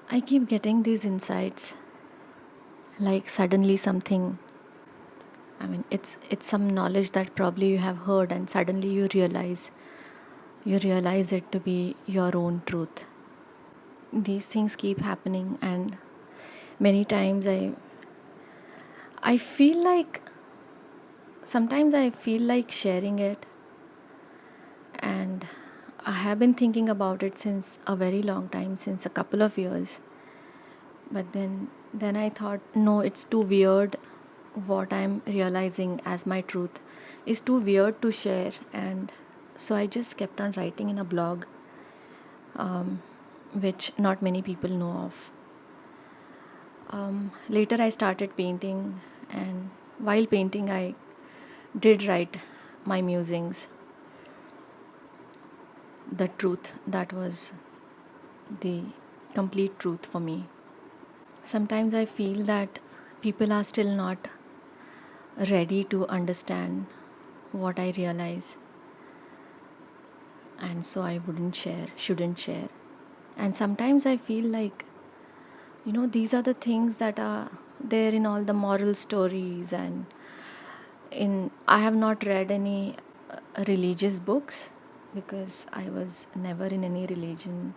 I keep getting these insights, like suddenly something. It's some knowledge that probably you have heard, and suddenly you realize it to be your own truth. These things keep happening, and many times I feel like sometimes I feel like sharing it, and I have been thinking about it since a very long time, since a couple of years. But then I thought, no, it's too weird. What I'm realizing as my truth is too weird to share, and so I just kept on writing in a blog, um, which not many people know of. Later, I started painting, and while painting, I did write my musings, the truth that was the complete truth for me. Sometimes I feel that people are still not ready to understand what I realize, and so I shouldn't share. And sometimes I feel like, these are the things that are there in all the moral stories, and in I have not read any religious books because I was never in any religion,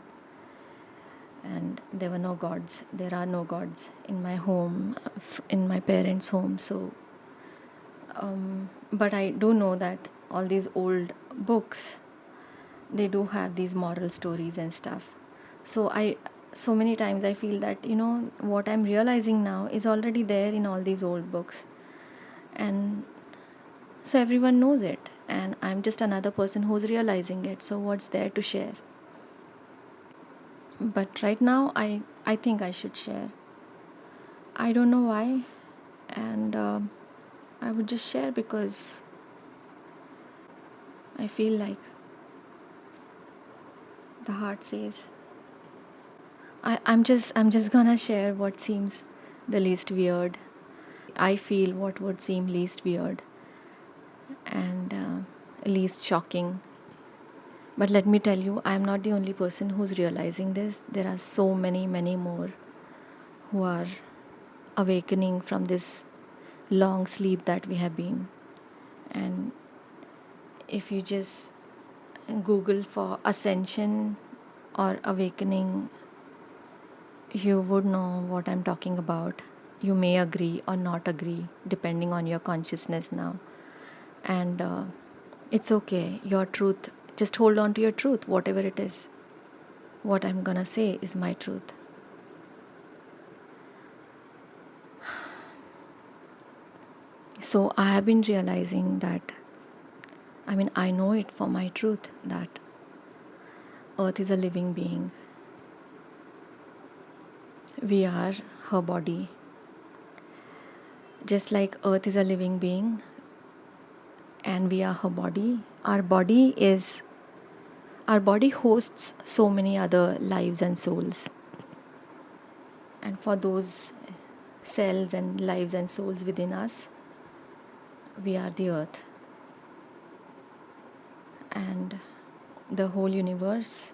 and there are no gods in my home, in my parents' home. So but I do know that all these old books, they do have these moral stories and stuff. So many times I feel that, what I'm realizing now is already there in all these old books, and so everyone knows it, and I'm just another person who's realizing it. So what's there to share? But right now I think I should share. I don't know why, and I would just share because I feel like the heart says. I'm just gonna share what seems the least weird. I feel what would seem least weird and least shocking. But let me tell you, I'm not the only person who's realizing this. There are so many, many more who are awakening from this long sleep that we have been. And if you just Google for ascension or awakening, you would know what I'm talking about. You may agree or not agree, depending on your consciousness now. And it's okay, your truth. Just hold on to your truth, whatever it is. What I'm gonna say is my truth. So I have been realizing that, I know it for my truth that Earth is a living being. We are her body. Just like Earth is a living being and we are her body, our body hosts so many other lives and souls. And for those cells and lives and souls within us, we are the earth. And the whole universe,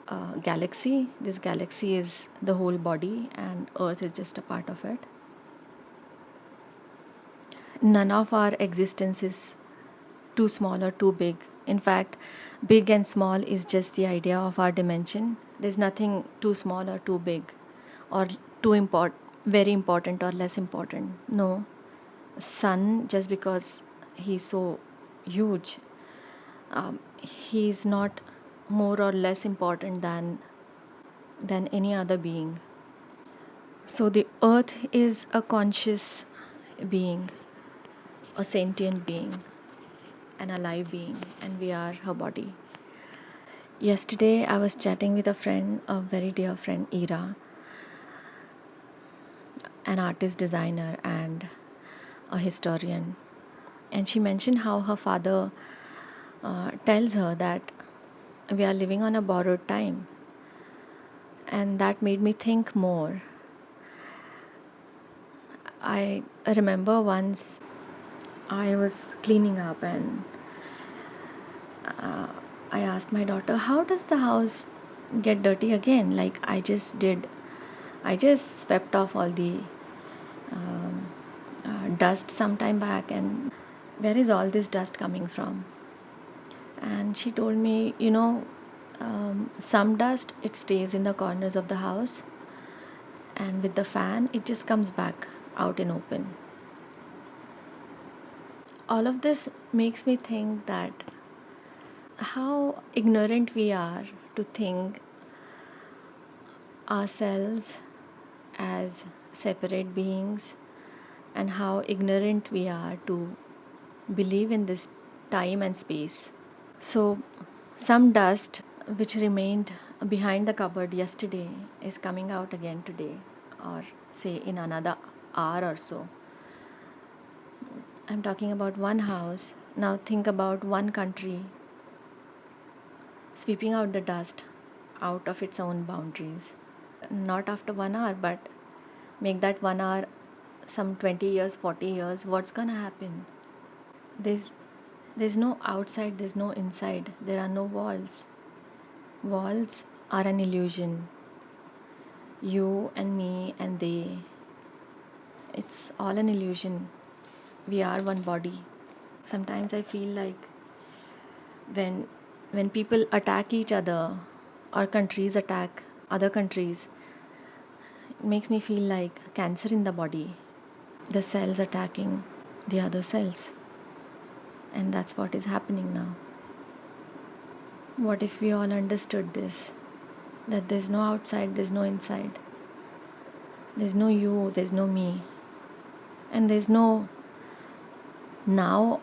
this galaxy is the whole body, and earth is just a part of it. None of our existence is too small or too big. In fact, big and small is just the idea of our dimension. There's nothing too small or too big, or very important or less important. No, sun, just because he's so huge, he's not more or less important than any other being. So the earth is a conscious being, a sentient being, an alive being, and we are her body. Yesterday I was chatting with a friend, a very dear friend, Ira, an artist designer and a historian, and she mentioned how her father tells her that we are living on a borrowed time, and that made me think more. I remember once I was cleaning up, and uh, I asked my daughter, how does the house get dirty again? Like I just did I just swept off all the um, dust some time back, and where is all this dust coming from? And she told me, some dust it stays in the corners of the house, and with the fan it just comes back out in open. All of this makes me think that how ignorant we are to think ourselves as separate beings, and how ignorant we are to believe in this time and space. So, some dust which remained behind the cupboard yesterday is coming out again today, or say in another hour or so. I'm talking about one house. Now, think about one country sweeping out the dust out of its own boundaries. Not after 1 hour, but make that 1 hour some 20 years, 40 years. What's gonna happen? There's there's no outside, there's no inside, there are no walls. Walls are an illusion. You and me and they, it's all an illusion. We are one body. Sometimes I feel like when when people attack each other, or countries attack other countries, it makes me feel like cancer in the body. The cells attacking the other cells. And that's what is happening now. What if we all understood this? That there's no outside, there's no inside. There's no you, there's no me. And there's no now,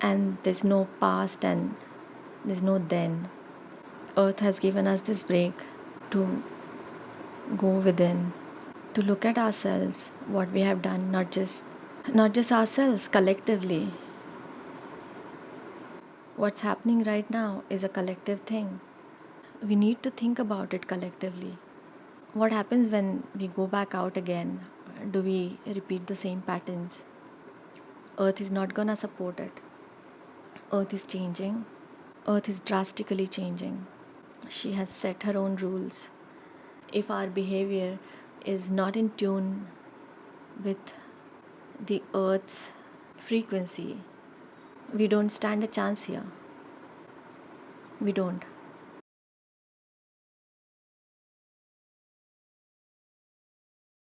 and there's no past, and there's no then. Earth has given us this break to go within, to look at ourselves, what we have done, not just ourselves, collectively. What's happening right now is a collective thing. We need to think about it collectively. What happens when we go back out again? Do we repeat the same patterns? Earth is not gonna support it. Earth is changing. Earth is drastically changing. She has set her own rules. If our behavior is not in tune with the Earth's frequency, we don't stand a chance here. We don't.